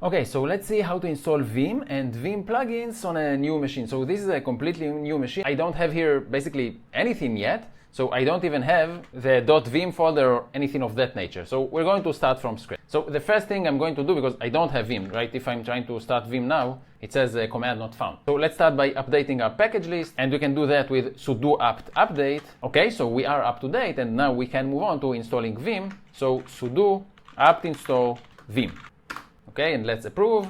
Okay, so let's see how to install Vim and Vim plugins on a new machine. So this is a completely new machine. I don't have here basically anything yet. So I don't even have the .vim folder or anything of that nature. So we're going to start from scratch. So the first thing I'm going to do, because I don't have Vim, right? If I'm trying to start Vim now, it says command not found. So let's start by updating our package list, and we can do that with sudo apt update. Okay, so we are up to date, and now we can move on to installing Vim. So sudo apt install Vim. Okay, and let's approve,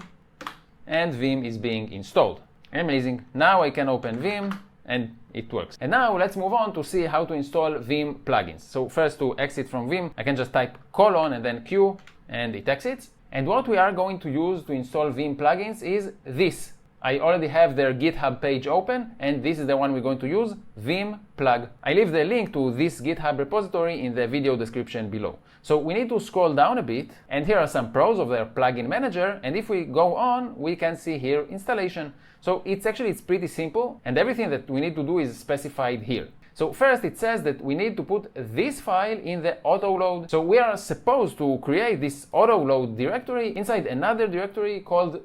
and Vim is being installed. Amazing. Now I can open Vim, and it works. And now let's move on to see how to install Vim plugins. So first, to exit from Vim, I can just type colon and then Q, and it exits. And what we are going to use to install Vim plugins is this. I already have their GitHub page open, and this is the one we're going to use, Vim plug. I leave the link to this GitHub repository in the video description below. So we need to scroll down a bit, and here are some pros of their plugin manager, and if we go on, we can see here installation. So it's pretty simple, and everything that we need to do is specified here. So first it says that we need to put this file in the autoload. So we are supposed to create this autoload directory inside another directory called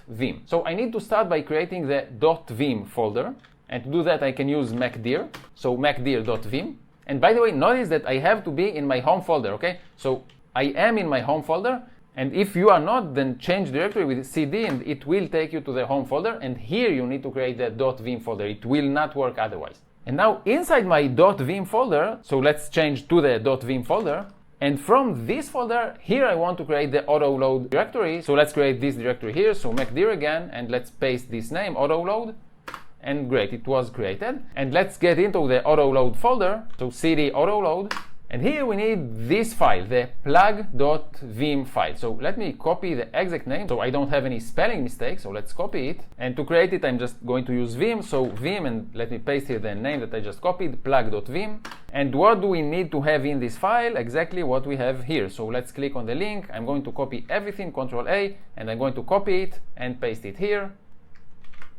.vim. So I need to start by creating the .vim folder. And to do that I can use macdir. So macdir.vim. And by the way, notice that I have to be in my home folder, okay? So I am in my home folder. And if you are not, then change directory with cd and it will take you to the home folder. And here you need to create the .vim folder. It will not work otherwise. And now inside my .vim folder, so let's change to the .vim folder. And from this folder, here I want to create the autoload directory. So let's create this directory here. So macdir again, and let's paste this name, autoload. And great, it was created. And let's get into the autoload folder. So cd autoload. And here we need this file, the plug.vim file. So let me copy the exact name so I don't have any spelling mistakes. So let's copy it. And to create it, I'm just going to use Vim. So Vim, and let me paste here the name that I just copied, plug.vim. And what do we need to have in this file? Exactly what we have here. So let's click on the link. I'm going to copy everything, Control A, and I'm going to copy it and paste it here.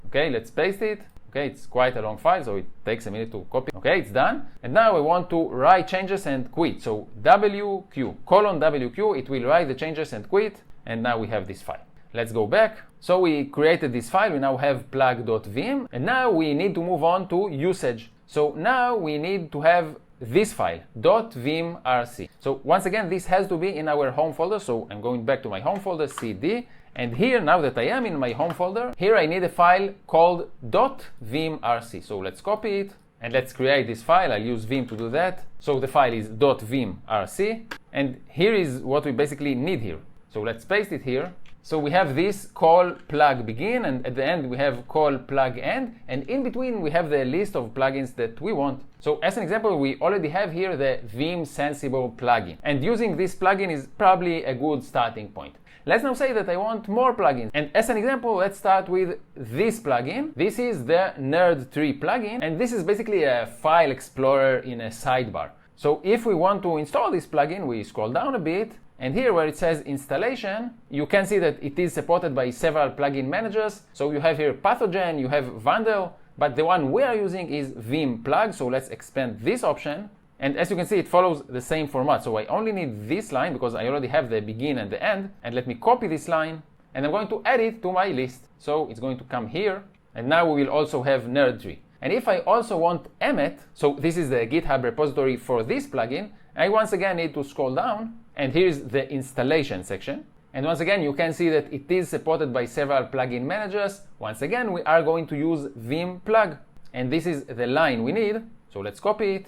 Okay, let's paste it. Okay, it's quite a long file, so it takes a minute to copy. Okay, it's done. And now I want to write changes and quit. So WQ, colon WQ, it will write the changes and quit. And now we have this file. Let's go back. So we created this file. We now have plug.vim. And now we need to move on to usage. So now we need to have this file, .vimrc. So once again, this has to be in our home folder. So I'm going back to my home folder, cd. And here, now that I am in my home folder, here I need a file called .vimrc. So let's copy it and let's create this file. I'll use Vim to do that. So the file is .vimrc. And here is what we basically need here. So let's paste it here. So we have this call plug begin, and at the end we have call plug end, and in between we have the list of plugins that we want. So as an example, we already have here the Vim-sensible plugin, and using this plugin is probably a good starting point. Let's now say that I want more plugins, and as an example, let's start with this plugin. This is the NERDTREE plugin, and this is basically a file explorer in a sidebar. So if we want to install this plugin, we scroll down a bit, and here where it says installation, you can see that it is supported by several plugin managers. So you have here Pathogen, you have Vandal, but the one we are using is Vim plug. So let's expand this option. And as you can see, it follows the same format. So I only need this line because I already have the begin and the end. And let me copy this line, and I'm going to add it to my list. So it's going to come here. And now we will also have NERDTREE. And if I also want Emmet, so this is the GitHub repository for this plugin, I once again need to scroll down. And here's the installation section. And once again, you can see that it is supported by several plugin managers. Once again, we are going to use Vim plug. And this is the line we need. So let's copy it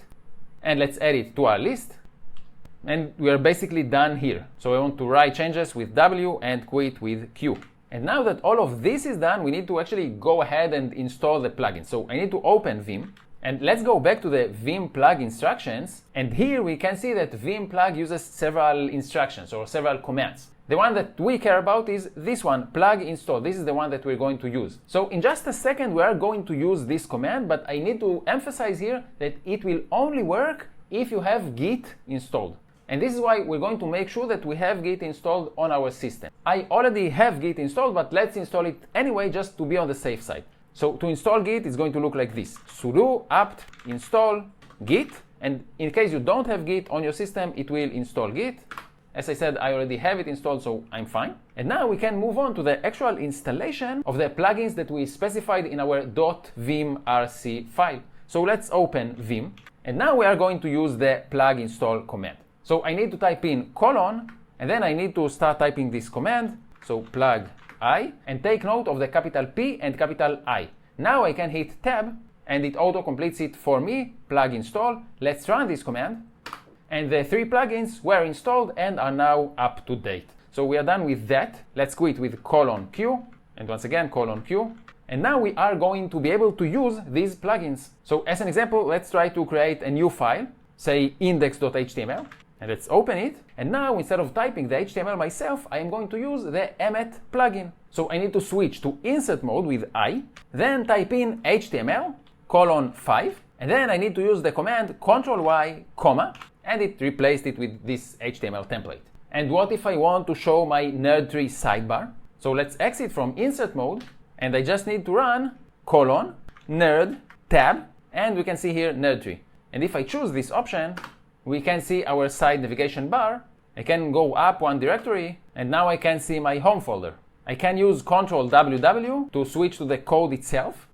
and let's add it to our list. And we are basically done here. So I want to write changes with W and quit with Q. And now that all of this is done, we need to actually go ahead and install the plugin. So I need to open Vim. And let's go back to the Vim plug instructions. And here we can see that Vim plug uses several instructions or several commands. The one that we care about is this one, plug install. This is the one that we're going to use. So in just a second, we are going to use this command, but I need to emphasize here that it will only work if you have Git installed. And this is why we're going to make sure that we have Git installed on our system. I already have Git installed, but let's install it anyway just to be on the safe side. So to install Git, it's going to look like this. Sudo apt install Git. And in case you don't have Git on your system, it will install Git. As I said, I already have it installed, so I'm fine. And now we can move on to the actual installation of the plugins that we specified in our .vimrc file. So let's open Vim. And now we are going to use the plug install command. So I need to type in colon, and then I need to start typing this command. So plug I, and take note of the capital P and capital I. Now I can hit tab, and it auto completes it for me, plug install. Let's run this command. And the 3 plugins were installed and are now up to date. So we are done with that. Let's quit with colon Q, and once again colon Q. And now we are going to be able to use these plugins. So as an example, let's try to create a new file, say index.html, and let's open it. And now instead of typing the HTML myself, I am going to use the Emmet plugin. So I need to switch to insert mode with I, then type in HTML, :5, and then I need to use the command Ctrl+Y, comma, and it replaced it with this HTML template. And what if I want to show my NERDTREE sidebar? So let's exit from insert mode, and I just need to run :nerd tab, and we can see here NERDTREE. And if I choose this option, we can see our side navigation bar. I can go up one directory, and now I can see my home folder. I can use Ctrl+WW to switch to the code itself,